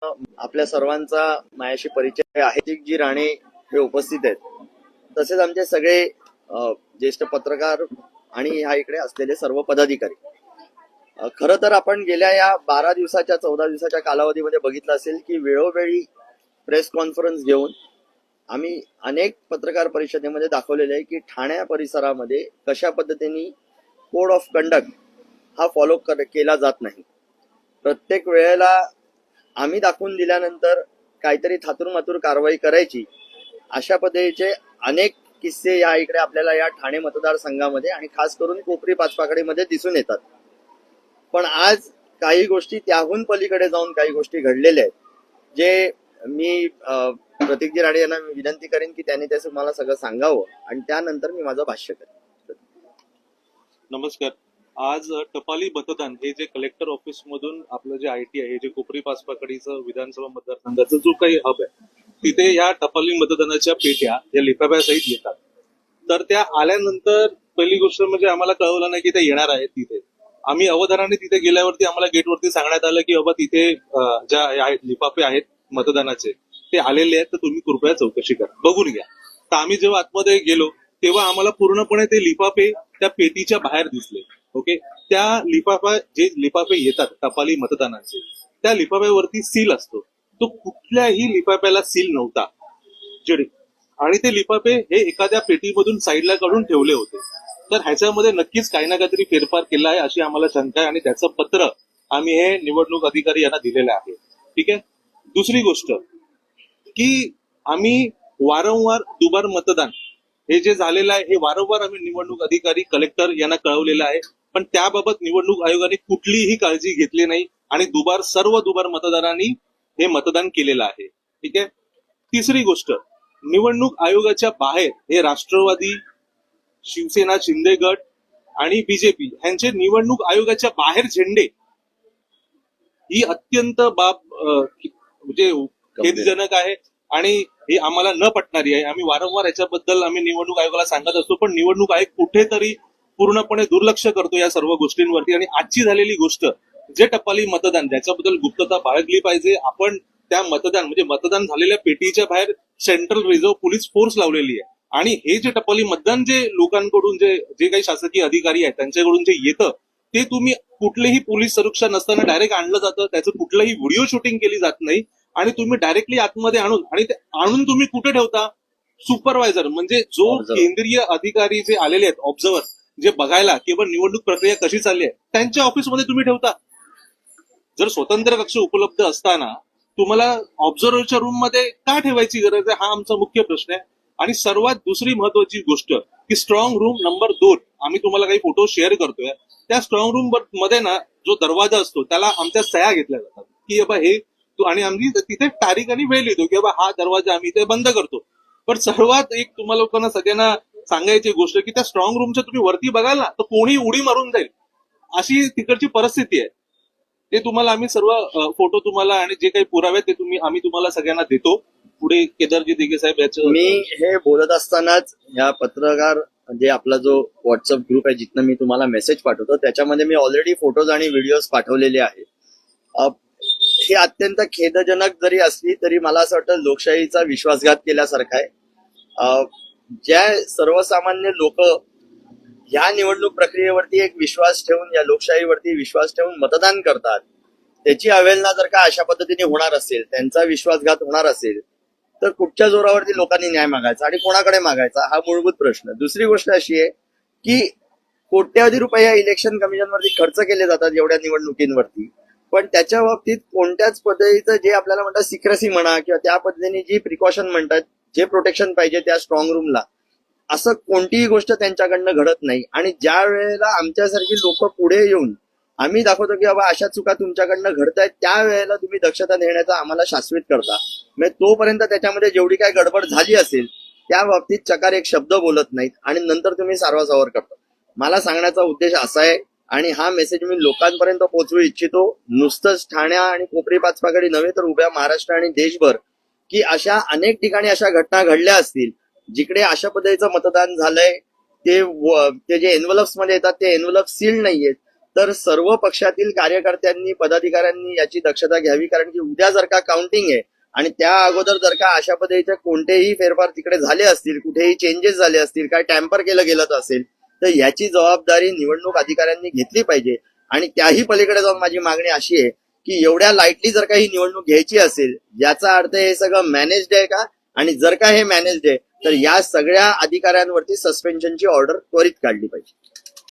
आपल्या सर्वांचा माझ्याशी परिचय आहे. जी राणे हे उपस्थित आहेत, तसेच आमचे सगळे ज्येष्ठ पत्रकार आणि ह्या इकडे असलेले सर्व पदाधिकारी. खरं तर आपण गेल्या या 12 दिवसाच्या 14 दिवसाच्या कालावधीमध्ये बघितलं असेल की वेळोवेळी प्रेस कॉन्फरन्स घेऊन आम्ही अनेक पत्रकार परिषदेमध्ये दाखवलेले आहे की ठाण्या परिसरामध्ये कशा पद्धतीने कोड ऑफ कंडक्ट हा फॉलो केला जात नाही. प्रत्येक वेळेला आम्ही दाखवून दिल्यानंतर काहीतरी थातूरमातूर कारवाई करायची, अशा पद्धतीचे अनेक किस्से या इकडे आपल्याला या ठाणे मतदारसंघामध्ये आणि खास करून कोपरी पाचपाकडीमध्ये दिसून येतात. पण आज काही गोष्टी त्याहून पलीकडे जाऊन काही गोष्टी घडलेल्या आहेत, जे मी प्रतीकजी राणे यांना विनंती करेन की त्यांनी त्याचं मला सगळं सांगावं आणि त्यानंतर मी माझं भाष्य करेन. नमस्कार. आज टपाली मतदान हे जे कलेक्टर ऑफिस मधून आपलं जे आयटी आहे, जे कोपरी पाचपाकडीचं विधानसभा मतदारसंघाचा जो काही हब आहे, तिथे ह्या टपाली मतदानाच्या पेट्या या लिफाफ्यासहित येतात. तर त्या आल्यानंतर पहिली गोष्ट म्हणजे आम्हाला कळवलं नाही की त्या येणार आहेत. तिथे आम्ही अवधानाने तिथे गेल्यावरती आम्हाला गेटवरती सांगण्यात आलं की बाबा तिथे ज्या लिफाफे आहेत मतदानाचे ते आलेले आहेत, तर तुम्ही कृपया चौकशी करा, बघून घ्या. तर आम्ही जेव्हा आतमध्ये गेलो तेव्हा आम्हाला पूर्णपणे ते लिफाफे त्या पेटीच्या बाहेर दिसले. ओके, त्या लिफाफे येतात टपाली मतदानाचे, त्या लिफाफ्यावरती सील असतो. तो कुठल्याही लिफाफ्याला सील नव्हता आणि ते लिफाफे हे एखाद्या पेटीमधून साईडला काढून ठेवले होते. तर ह्याच्यामध्ये नक्कीच काही ना काहीतरी फेरफार केला आहे अशी आम्हाला शंका आहे आणि त्याचं पत्र आम्ही हे निवडणूक अधिकारी यांना दिलेलं आहे. ठीक आहे. दुसरी गोष्ट की आम्ही वारंवार दुबार मतदान हे जे झालेलं आहे हे वारंवार आम्ही निवडणूक अधिकारी कलेक्टर यांना कळवलेलं आहे, पण त्याबाबत निवडणूक आयोगाने कुठलीही काळजी घेतली नाही आणि सर्व दुबार मतदारांनी हे मतदान केलेलं आहे. ठीक आहे. तिसरी गोष्ट, निवडणूक आयोगाच्या बाहेर हे राष्ट्रवादी, शिवसेना, शिंदे गट आणि बीजेपी यांचे निवडणूक आयोगाच्या बाहेर झेंडे ही अत्यंत बाब म्हणजे खेदजनक आहे आणि ही आम्हाला न पटणारी आहे. आम्ही वारंवार याच्याबद्दल आम्ही निवडणूक आयोगाला सांगत असतो, पण निवडणूक आयोग कुठेतरी पूर्णपणे दुर्लक्ष करतो या सर्व गोष्टींवरती. आणि आजची झालेली गोष्ट, जे टपाली मतदान ज्याच्याबद्दल गुप्तता बाळगली पाहिजे, आपण त्या मतदान झालेल्या पेटीच्या बाहेर सेंट्रल रिझर्व्ह पोलीस फोर्स लावलेली आहे आणि हे जे टपाली मतदान जे लोकांकडून जे काही शासकीय अधिकारी आहेत त्यांच्याकडून जे येतं ते तुम्ही कुठलेही पोलीस सुरक्षा नसताना डायरेक्ट आणलं जातं. त्याचं कुठलंही व्हिडिओ शूटिंग केली जात नाही आणि तुम्ही डायरेक्टली आतमध्ये आणून तुम्ही कुठे ठेवता? सुपरवायझर म्हणजे जो केंद्रीय अधिकारी जे आलेले आहेत, ऑब्झर्वर जे बघायला किंवा निवडणूक प्रक्रिया कशी चालली आहे, त्यांच्या ऑफिसमध्ये तुम्ही ठेवता. जर स्वतंत्र कक्ष उपलब्ध असताना तुम्हाला ऑब्झर्वरच्या रूम मध्ये का ठेवायची गरज आहे, हा आमचा मुख्य प्रश्न आहे. आणि सर्वात दुसरी महत्वाची गोष्ट की स्ट्रॉंग रूम नंबर 2, आम्ही तुम्हाला काही फोटो शेअर करतोय. त्या स्ट्रॉंग रूम मध्ये ना जो दरवाजा असतो त्याला आमच्या सह्या घेतल्या जातात की बाबा हे आणि आम्ही तिथे तारीख आणि वेळ लिहितो की बाबा हा दरवाजा आम्ही ते बंद करतो. पण सर्वात एक तुम्हाला लोकांना सगळ्यांना सांगायची गोष्ट की त्या स्ट्रॉंग रूमच्या तुम्ही वरती बघाल ना तर कोणी उडी मारून जाईल, अशी तिकडची परिस्थिती आहे. ते तुम्हाला आम्ही सर्व फोटो तुम्हाला आणि जे काही पुरावे ते आम्ही तुम्हाला सगळ्यांना देतो. पुढे केदारजी दिघे साहेब याचं मी हे बोलत असतानाच या पत्रकार जे आपला जो व्हॉट्सअप ग्रुप आहे जिथनं मी तुम्हाला मेसेज पाठवतो त्याच्यामध्ये मी ऑलरेडी फोटोज आणि व्हिडिओज पाठवलेले आहेत. हे अत्यंत खेदजनक जरी असली तरी मला असं वाटतं लोकशाहीचा विश्वासघात केल्यासारखा आहे. ज्या सर्वसामान्य लोक या निवडणूक प्रक्रियेवरती एक विश्वास ठेवून, या लोकशाहीवरती विश्वास ठेवून मतदान करतात, त्याची अवहेलना जर का अशा पद्धतीने होणार असेल, त्यांचा विश्वासघात होणार असेल, तर कुठच्या जोरावरती लोकांनी न्याय मागायचा आणि कोणाकडे मागायचा, हा मूलभूत प्रश्न. दुसरी गोष्ट अशी आहे की कोट्यावधी रुपये या इलेक्शन कमिशनवरती खर्च केले जातात एवढ्या निवडणुकींवरती, पण त्याच्या बाबतीत कोणत्याच पद्धतीचं जे आपल्याला म्हणतात सिक्रेसी म्हणा किंवा त्या पद्धतीने जी प्रिकॉशन म्हणतात, जे प्रोटेक्शन पाहिजे त्या स्ट्रॉंग रूमला, असं कोणतीही गोष्ट त्यांच्याकडनं घडत नाही. आणि ज्या वेळेला आमच्यासारखी लोक पुढे येऊन आम्ही दाखवतो की बाबा अशा चुका तुमच्याकडनं घडतायत, त्यावेळेला तुम्ही दक्षता घेण्याचा आम्हाला शाश्वत करता. म्हणजे तोपर्यंत त्याच्यामध्ये जेवढी काय गडबड झाली असेल त्या बाबतीत चकार एक शब्द बोलत नाहीत आणि नंतर तुम्ही सारवासावर करता. मला सांगण्याचा उद्देश असा आहे आणि हा मेसेज मी लोकांपर्यंत पोहोचवू इच्छितो, नुसतंच ठाण्या आणि कोपरी पाचपाकडी नव्हे तर उभ्या महाराष्ट्र आणि देशभर, की अशा अनेक ठिकाणी अशा घटना घडल्या असतील जिकडे अशा पद्धतीचं मतदान झालंय, ते जे एन्व्हलप्स मध्ये येतात ते एन्व्हलप सील्ड नाहीयेत, तर तर सर्व पक्षातील कार्यकर्त्यांनी पदाधिकाऱ्यांनी याची दक्षता घ्यावी, कारण की उद्या जर का काउंटिंग आहे आणि त्या अगोदर जर का अशा पद्धतीचे कोणतेही फेरफार तिकडे झाले असतील, कुठेही चेंजेस झाले असतील, काय टॅम्पर केलं गेलं असेल, तर याची जबाबदारी निवडणूक अधिकाऱ्यांनी घेतली पाहिजे. आणि त्याही पलीकडे जाऊन माझी मागणी अशी आहे की एवढ्या लाईटली जर का ही निवडणूक घ्यायची असेल, याचा अर्थ हे सगळं मॅनेज्ड आहे का, आणि जर का हे मॅनेज्ड आहे तर या सगळ्या अधिकाऱ्यांवरती सस्पेन्शनची ऑर्डर त्वरित काढली पाहिजे.